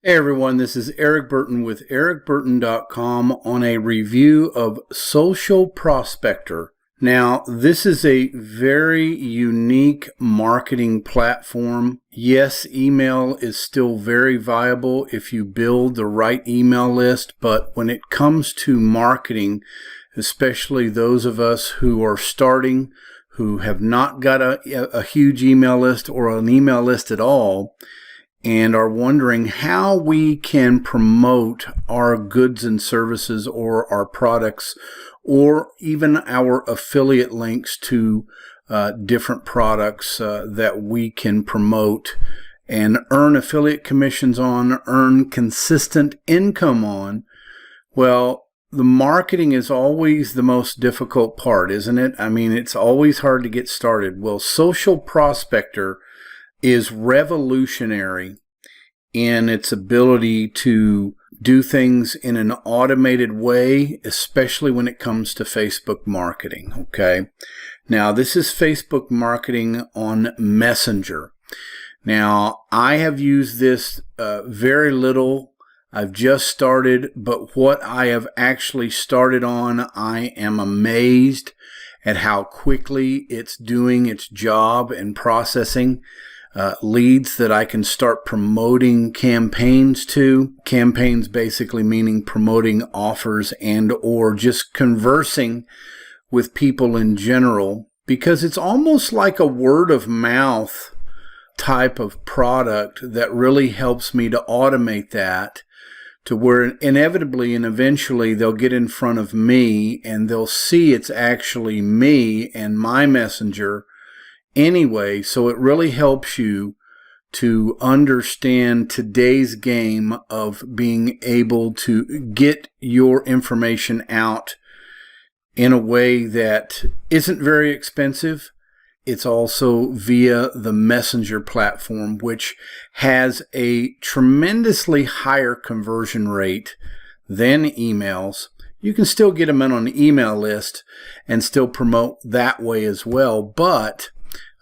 Hey everyone, this is Erik Burton with ericburton.com on a review of Social Prospector. Now, this is a very unique marketing platform. Yes, email is still very viable if you build the right email list, but when it comes to marketing, especially those of us who are starting, who have not got a huge email list or an email list at all, and are wondering how we can promote our goods and services or our products or even our affiliate links to different products that we can promote and earn affiliate commissions on, earn consistent income on. Well, the marketing is always the most difficult part, isn't it? I mean, it's always hard to get started. Well, Social Prospector is revolutionary in its ability to do things in an automated way, especially when it comes to Facebook marketing, okay? Now, this is Facebook marketing on Messenger. Now, I have used this very little. I've just started, but what I have actually started on, I am amazed at how quickly it's doing its job and processing leads that I can start promoting campaigns to. Campaigns basically meaning promoting offers and or just conversing with people in general, because it's almost like a word of mouth type of product that really helps me to automate that to where inevitably and eventually they'll get in front of me and they'll see it's actually me and my messenger anyway. So it really helps you to understand today's game of being able to get your information out in a way that isn't very expensive. It's also via the Messenger platform, which has a tremendously higher conversion rate than emails. You can still get them in on the email list and still promote that way as well, but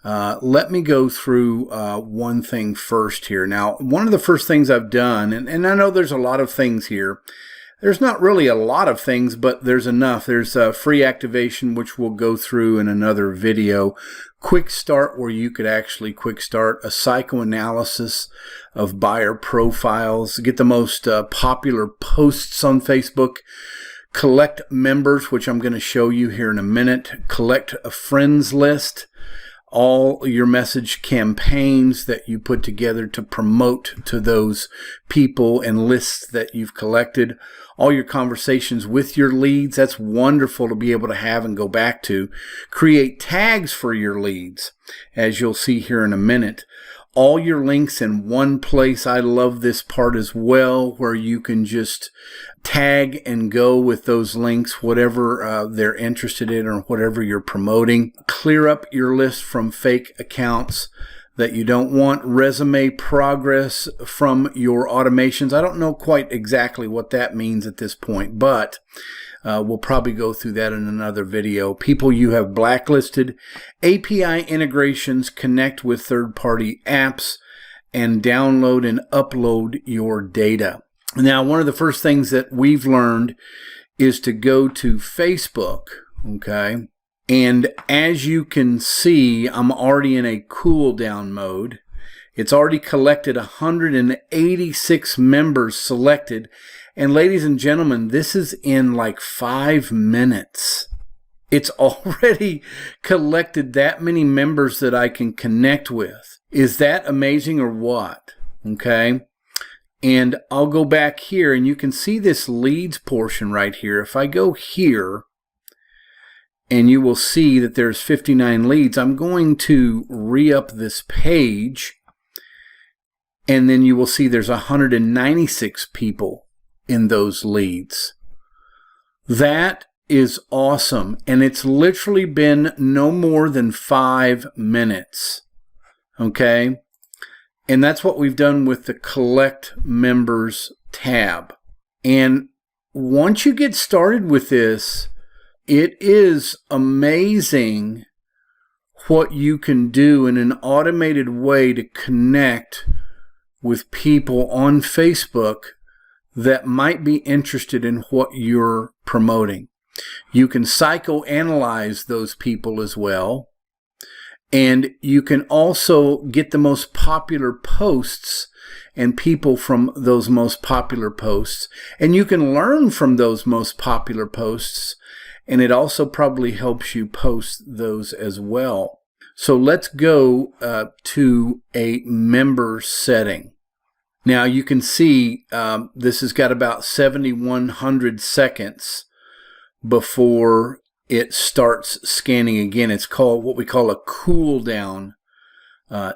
let me go through one thing first here. Now, one of the first things I've done, and I know there's a lot of things here. There's not really a lot of things, but there's enough. There's free activation, which we'll go through in another video. Quick start, where you could actually quick start a psychoanalysis of buyer profiles, get the most popular posts on Facebook, collect members, which I'm going to show you here in a minute, collect a friends list, all your message campaigns that you put together to promote to those people and lists that you've collected, all your conversations with your leads. That's wonderful to be able to have and go back to. Create tags for your leads, as you'll see here in a minute. All your links in one place. I love this part as well, where you can just tag and go with those links, whatever they're interested in or whatever you're promoting. Clear up your list from fake accounts that you don't want. Resume progress from your automations. I don't know quite exactly what that means at this point, but we'll probably go through that in another video. People you have blacklisted. API integrations, connect with third-party apps, and download and upload your data. Now, one of the first things that we've learned is to go to Facebook, okay? And as you can see, I'm already in a cool down mode. It's already collected 186 members selected. And ladies and gentlemen, this is in like 5 minutes. It's already collected that many members that I can connect with. Is that amazing or what? Okay. And I'll go back here and you can see this leads portion right here. If I go here, and you will see that there's 59 leads. I'm going to re-up this page, and then you will see there's 196 people in those leads. That is awesome, and it's literally been no more than 5 minutes, okay? And that's what we've done with the Collect Members tab. And once you get started with this, it is amazing what you can do in an automated way to connect with people on Facebook that might be interested in what you're promoting. You can psychoanalyze those people as well. And you can also get the most popular posts and people from those most popular posts. And you can learn from those most popular posts. And it also probably helps you post those as well. So let's go to a member setting. Now you can see this has got about 7,100 seconds before it starts scanning again. It's called what we call a cooldown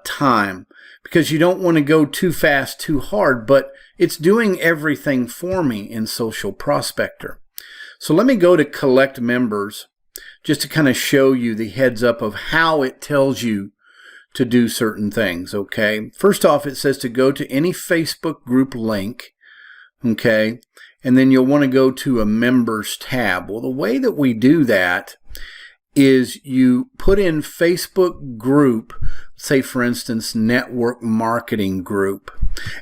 time, because you don't want to go too fast, too hard, but it's doing everything for me in Social Prospector. So let me go to collect members just to kind of show you the heads up of how it tells you to do certain things. Okay. First off, it says to go to any Facebook group link. Okay. And then you'll want to go to a members tab. Well, the way that we do that is you put in Facebook group, say for instance, network marketing group.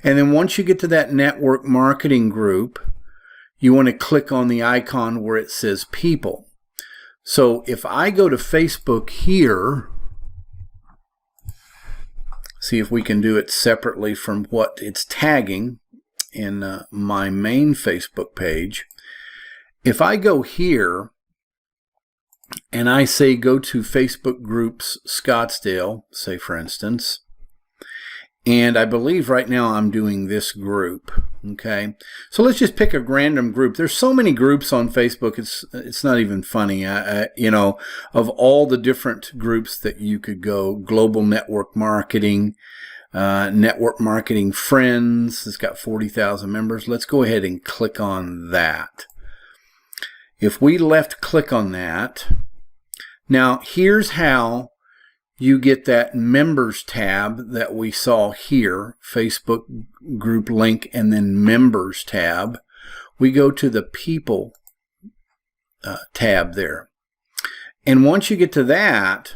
And then once you get to that network marketing group, you want to click on the icon where it says people. So if I go to Facebook here, see if we can do it separately from what it's tagging in my main Facebook page. If I go here and I say go to Facebook groups Scottsdale, say for instance, and I believe right now I'm doing this group. Okay, so let's just pick a random group. There's so many groups on Facebook, it's not even funny. You know, of all the different groups that you could go, global network marketing, network marketing friends, it's got 40,000 members. Let's go ahead and click on that. If we left click on that, now here's how you get that members tab that we saw here, Facebook group link and then members tab. We go to the people tab there. And once you get to that,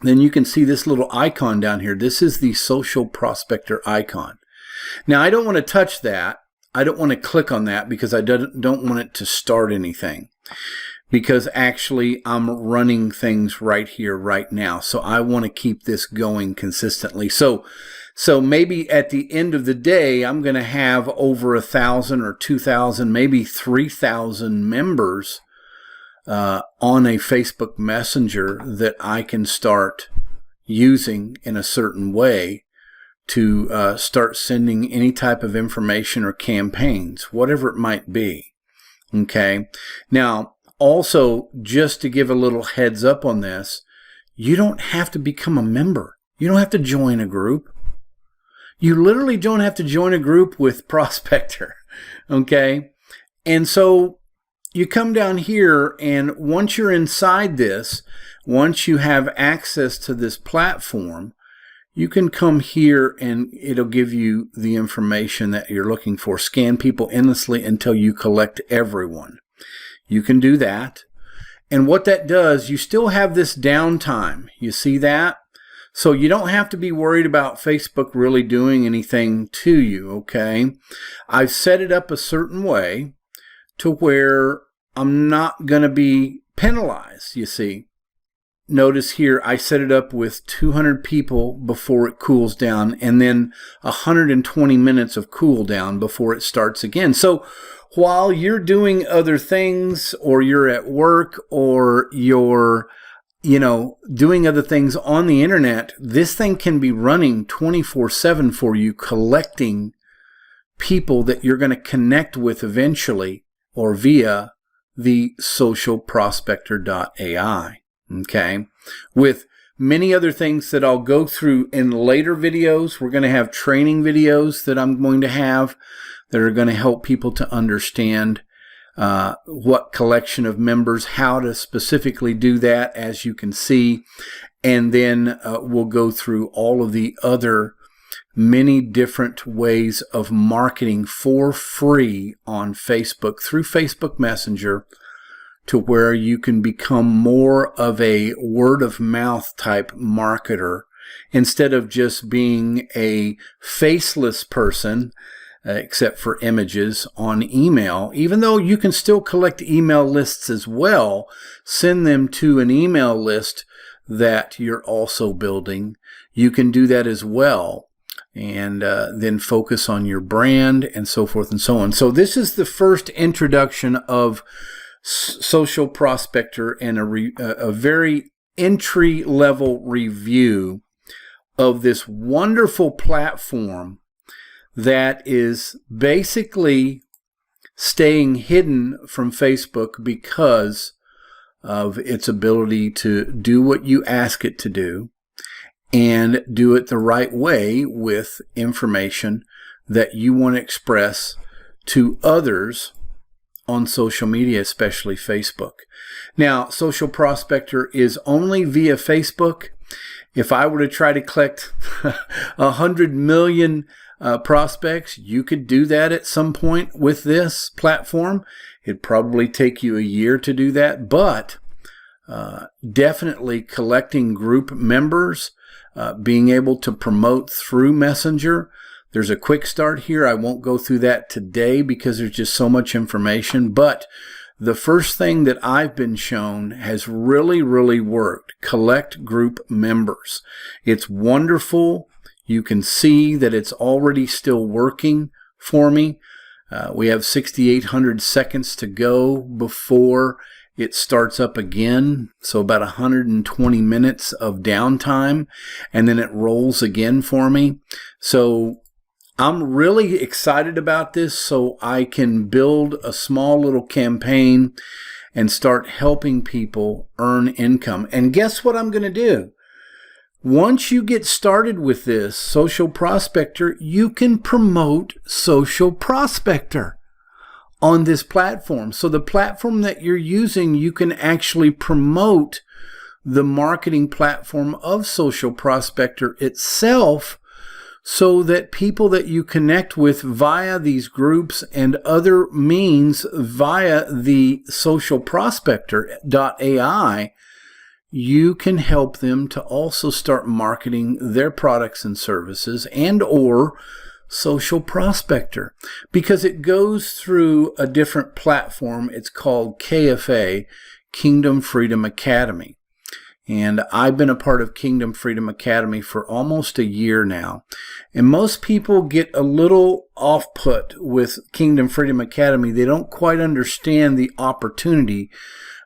then you can see this little icon down here. This is the Social Prospector icon. Now I don't want to touch that. I don't want to click on that because I don't want it to start anything. Because actually I'm running things right here, right now. So I want to keep this going consistently. So maybe at the end of the day, I'm going to have over 1,000 or 2,000, maybe 3,000 members on a Facebook Messenger that I can start using in a certain way to start sending any type of information or campaigns, whatever it might be. Okay. Now, also, just to give a little heads up on this, you don't have to become a member. You don't have to join a group. You literally don't have to join a group with Prospector. Okay? And so you come down here, and once you're inside this, once you have access to this platform, you can come here and it'll give you the information that you're looking for. Scan people endlessly until you collect everyone. You can do that. And what that does, you still have this downtime. You see that? So you don't have to be worried about Facebook really doing anything to you, okay? I've set it up a certain way to where I'm not going to be penalized, you see. Notice here, I set it up with 200 people before it cools down and then 120 minutes of cooldown before it starts again. So while you're doing other things or you're at work or you're, doing other things on the internet, this thing can be running 24/7 for you, collecting people that you're going to connect with eventually or via the socialprospector.ai. Okay, with many other things that I'll go through in later videos. We're going to have training videos that I'm going to have that are going to help people to understand what collection of members, how to specifically do that, as you can see. And then we'll go through all of the other many different ways of marketing for free on Facebook through Facebook Messenger, to where you can become more of a word-of-mouth type marketer instead of just being a faceless person, except for images on email. Even though you can still collect email lists as well, send them to an email list that you're also building. You can do that as well, and then focus on your brand and so forth and so on. So this is the first introduction of Social Prospector and a very entry-level review of this wonderful platform that is basically staying hidden from Facebook because of its ability to do what you ask it to do and do it the right way with information that you want to express to others on social media, especially Facebook. Now, Social Prospector is only via Facebook. If I were to try to collect 100 million prospects, you could do that at some point with this platform. It'd probably take you a year to do that, but definitely collecting group members, being able to promote through Messenger. There's a quick start here. I won't go through that today because there's just so much information, but the first thing that I've been shown has really, really worked. Collect group members. It's wonderful. You can see that it's already still working for me. We have 6,800 seconds to go before it starts up again. So about 120 minutes of downtime, and then it rolls again for me. So I'm really excited about this, so I can build a small little campaign and start helping people earn income. And guess what I'm going to do? Once you get started with this Social Prospector, you can promote Social Prospector on this platform. So the platform that you're using, you can actually promote the marketing platform of Social Prospector itself, so that people that you connect with via these groups and other means via the socialprospector.ai, you can help them to also start marketing their products and services and or Social Prospector, because it goes through a different platform. It's called KFA, Kingdom Freedom Academy. And I've been a part of Kingdom Freedom Academy for almost a year now. And most people get a little off-put with Kingdom Freedom Academy. They don't quite understand the opportunity,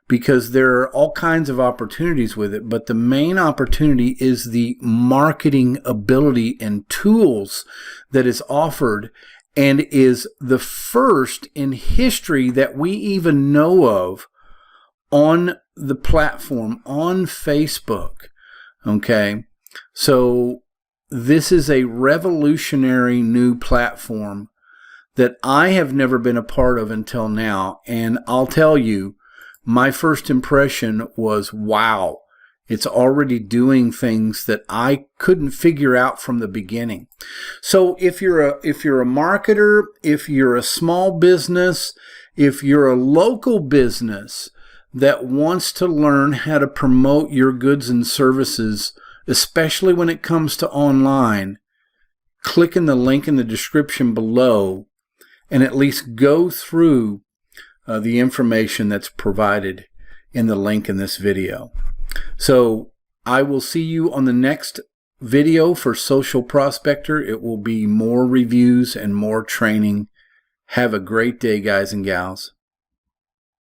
because there are all kinds of opportunities with it. But the main opportunity is the marketing ability and tools that is offered, and is the first in history that we even know of on the platform on Facebook. Okay, so this is a revolutionary new platform that I have never been a part of until now, and I'll tell you, my first impression was, wow, it's already doing things that I couldn't figure out from the beginning. So if you're a marketer, if you're a small business, if you're a local business that wants to learn how to promote your goods and services, especially when it comes to online, click in the link in the description below and at least go through the information that's provided in the link in this video. So I will see you on the next video for Social Prospector. It will be more reviews and more training. Have a great day, guys and gals.